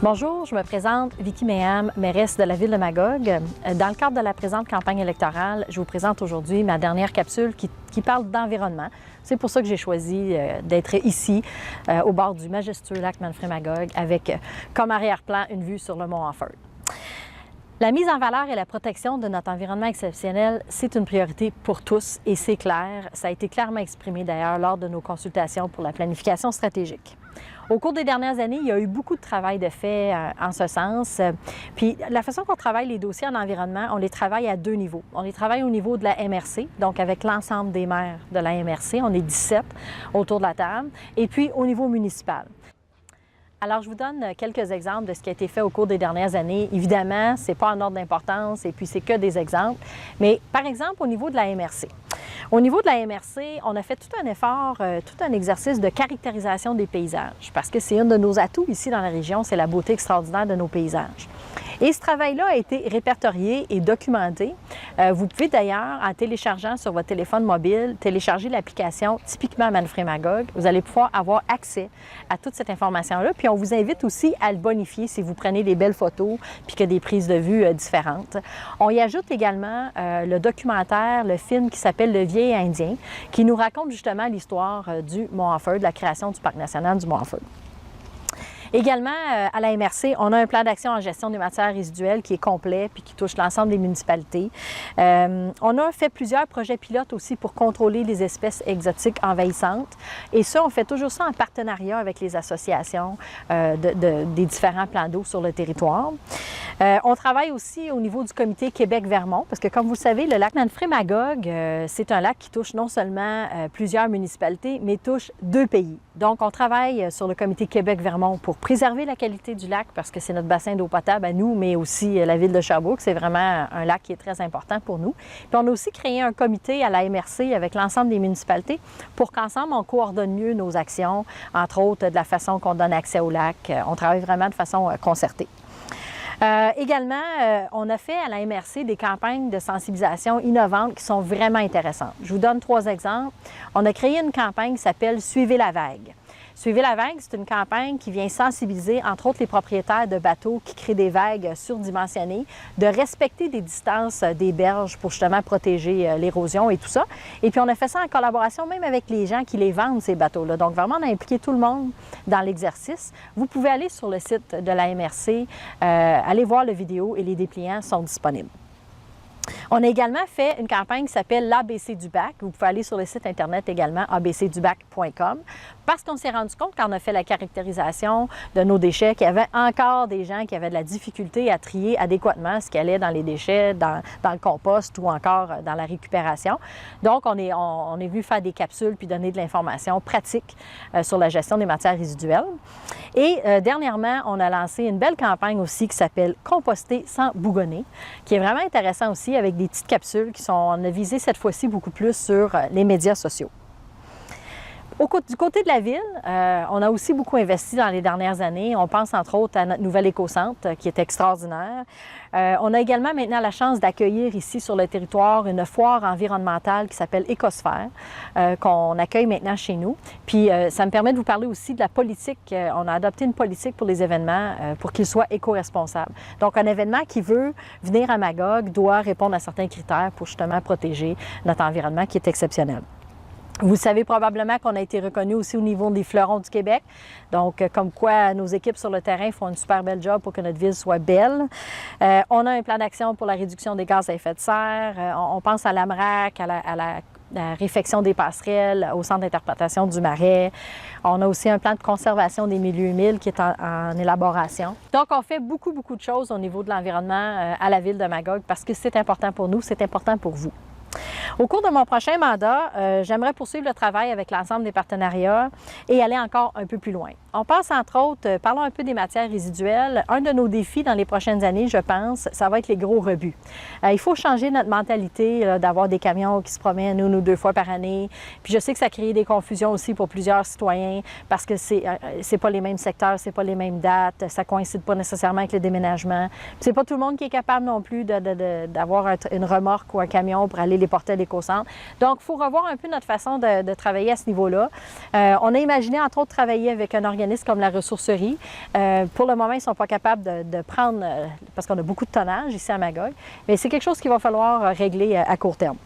Bonjour, je me présente Vicky Méham, mairesse de la ville de Magog. Dans le cadre de la présente campagne électorale, je vous présente aujourd'hui ma dernière capsule qui parle d'environnement. C'est pour ça que j'ai choisi d'être ici, au bord du majestueux lac Manfred-Magog, avec comme arrière-plan une vue sur le mont Offord. La mise en valeur et la protection de notre environnement exceptionnel, c'est une priorité pour tous et c'est clair. Ça a été clairement exprimé d'ailleurs lors de nos consultations pour la planification stratégique. Au cours des dernières années, il y a eu beaucoup de travail de fait en ce sens. Puis la façon qu'on travaille les dossiers en environnement, on les travaille à deux niveaux. On les travaille au niveau de la MRC, donc avec l'ensemble des maires de la MRC. On est 17 autour de la table. Et puis au niveau municipal. Alors, je vous donne quelques exemples de ce qui a été fait au cours des dernières années. Évidemment, ce n'est pas en ordre d'importance et puis c'est que des exemples. Mais par exemple, au niveau de la MRC. Au niveau de la MRC, on a fait tout un effort, tout un exercice de caractérisation des paysages parce que c'est un de nos atouts ici dans la région, c'est la beauté extraordinaire de nos paysages. Et ce travail-là a été répertorié et documenté. Vous pouvez d'ailleurs, en téléchargeant sur votre téléphone mobile, télécharger l'application typiquement Manfred-Magog. Vous allez pouvoir avoir accès à toute cette information-là. Puis on vous invite aussi à le bonifier si vous prenez des belles photos puis que des prises de vue différentes. On y ajoute également le documentaire, le film qui s'appelle Le Vieil Indien, qui nous raconte justement l'histoire du mont Offord, de la création du Parc national du mont Offord. Également, à la MRC, on a un plan d'action en gestion des matières résiduelles qui est complet puis qui touche l'ensemble des municipalités. On a fait plusieurs projets pilotes aussi pour contrôler les espèces exotiques envahissantes. Et ça, on fait toujours ça en partenariat avec les associations des différents plans d'eau sur le territoire. On travaille aussi au niveau du comité Québec-Vermont parce que, comme vous le savez, le lac Manfred-Magog, c'est un lac qui touche non seulement plusieurs municipalités, mais touche deux pays. Donc, on travaille sur le comité Québec-Vermont pour préserver la qualité du lac parce que c'est notre bassin d'eau potable à nous, mais aussi la ville de Sherbrooke. C'est vraiment un lac qui est très important pour nous. Puis on a aussi créé un comité à la MRC avec l'ensemble des municipalités pour qu'ensemble, on coordonne mieux nos actions, entre autres de la façon qu'on donne accès au lac. On travaille vraiment de façon concertée. Également, on a fait à la MRC des campagnes de sensibilisation innovantes qui sont vraiment intéressantes. Je vous donne 3 exemples. On a créé une campagne qui s'appelle « Suivez la vague ». Suivez la vague, c'est une campagne qui vient sensibiliser, entre autres, les propriétaires de bateaux qui créent des vagues surdimensionnées, de respecter des distances des berges pour justement protéger l'érosion et tout ça. Et puis, on a fait ça en collaboration même avec les gens qui les vendent, ces bateaux-là. Donc, vraiment, on a impliqué tout le monde dans l'exercice. Vous pouvez aller sur le site de la MRC, aller voir la vidéo et les dépliants sont disponibles. On a également fait une campagne qui s'appelle l'ABC du bac. Vous pouvez aller sur le site Internet également, abcdubac.com, parce qu'on s'est rendu compte quand on a fait la caractérisation de nos déchets qu'il y avait encore des gens qui avaient de la difficulté à trier adéquatement ce qui allait dans les déchets, dans le compost ou encore dans la récupération. Donc, on est venu faire des capsules puis donner de l'information pratique sur la gestion des matières résiduelles. Et dernièrement, on a lancé une belle campagne aussi qui s'appelle « Composter sans bougonner », qui est vraiment intéressant aussi avec des petites capsules qui sont, on a visé cette fois-ci beaucoup plus sur les médias sociaux. Du côté de la ville, on a aussi beaucoup investi dans les dernières années. On pense entre autres à notre nouvel écocentre qui est extraordinaire. On a également maintenant la chance d'accueillir ici sur le territoire une foire environnementale qui s'appelle Écosphère, qu'on accueille maintenant chez nous. Puis ça me permet de vous parler aussi de la politique. On a adopté une politique pour les événements pour qu'ils soient éco-responsables. Donc un événement qui veut venir à Magog doit répondre à certains critères pour justement protéger notre environnement qui est exceptionnel. Vous savez probablement qu'on a été reconnu aussi au niveau des fleurons du Québec. Donc, comme quoi nos équipes sur le terrain font une super belle job pour que notre ville soit belle. On a un plan d'action pour la réduction des gaz à effet de serre. On pense à l'AMRAC, à la réfection des passerelles, au centre d'interprétation du Marais. On a aussi un plan de conservation des milieux humides qui est en élaboration. Donc, on fait beaucoup de choses au niveau de l'environnement à la ville de Magog parce que c'est important pour nous, c'est important pour vous. Au cours de mon prochain mandat, j'aimerais poursuivre le travail avec l'ensemble des partenariats et aller encore un peu plus loin. On pense entre autres, parlons un peu des matières résiduelles. Un de nos défis dans les prochaines années, je pense, ça va être les gros rebuts. Il faut changer notre mentalité d'avoir des camions qui se promènent une ou 2 fois par année. Puis je sais que ça crée des confusions aussi pour plusieurs citoyens parce que c'est pas les mêmes secteurs, c'est pas les mêmes dates, ça coïncide pas nécessairement avec le déménagement. C'est pas tout le monde qui est capable non plus d'avoir une remorque ou un camion pour aller les porter à l'éco-centre. Donc, il faut revoir un peu notre façon de travailler à ce niveau-là. On a imaginé, entre autres, travailler avec un organisme comme la ressourcerie. Pour le moment, ils ne sont pas capables de prendre, parce qu'on a beaucoup de tonnage ici à Magog, mais c'est quelque chose qu'il va falloir régler à court terme.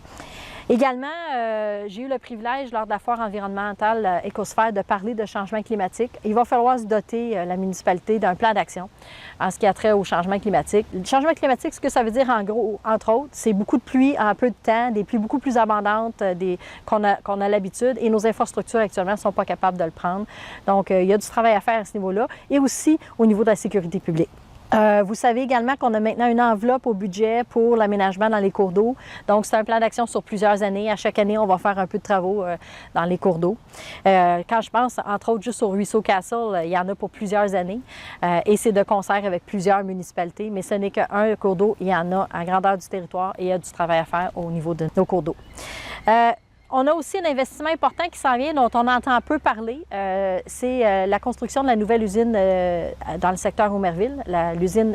Également, j'ai eu le privilège lors de la foire environnementale Écosphère de parler de changement climatique. Il va falloir se doter, la municipalité, d'un plan d'action en ce qui a trait au changement climatique. Le changement climatique, ce que ça veut dire en gros, entre autres, c'est beaucoup de pluie en peu de temps, des pluies beaucoup plus abondantes qu'on a l'habitude et nos infrastructures actuellement ne sont pas capables de le prendre. Donc, il y a du travail à faire à ce niveau-là et aussi au niveau de la sécurité publique. Vous savez également qu'on a maintenant une enveloppe au budget pour l'aménagement dans les cours d'eau. Donc, c'est un plan d'action sur plusieurs années. À chaque année, on va faire un peu de travaux dans les cours d'eau. Quand je pense, entre autres, juste au ruisseau Castle, il y en a pour plusieurs années. Et c'est de concert avec plusieurs municipalités. Mais ce n'est qu'un cours d'eau. Il y en a à grandeur du territoire et il y a du travail à faire au niveau de nos cours d'eau. On a aussi un investissement important qui s'en vient, dont on entend peu parler. C'est la construction de la nouvelle usine dans le secteur Aumerville, l'usine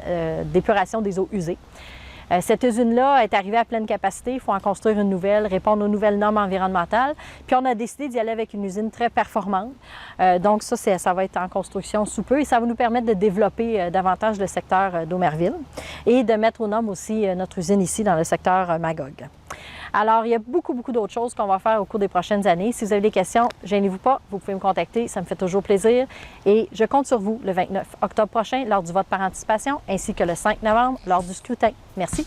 d'épuration des eaux usées. Cette usine-là est arrivée à pleine capacité. Il faut en construire une nouvelle, répondre aux nouvelles normes environnementales. Puis on a décidé d'y aller avec une usine très performante. Donc ça va être en construction sous peu et ça va nous permettre de développer davantage le secteur d'Aumerville et de mettre aux normes aussi notre usine ici dans le secteur Magog. Alors, il y a beaucoup d'autres choses qu'on va faire au cours des prochaines années. Si vous avez des questions, gênez-vous pas, vous pouvez me contacter, ça me fait toujours plaisir. Et je compte sur vous le 29 octobre prochain lors du vote par anticipation, ainsi que le 5 novembre lors du scrutin. Merci.